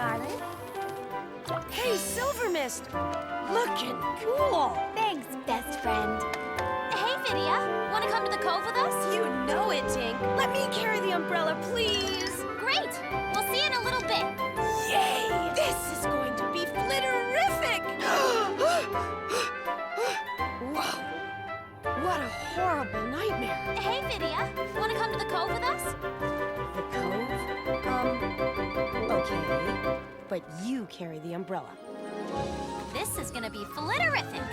darling. Hey, Silver Mist! Looking cool! Thanks, best friend. Hey, Vidya. Want to come to the cove with us? You know it, Tink. Let me carry the umbrella, please! Great. We'll see you in a little bit. Yay! This is going to be flitterific! Whoa! What a horrible nightmare! Hey, Vidya. Want to come to the cove with us? The cove? Okay. But you carry the umbrella. This is gonna be flitterific.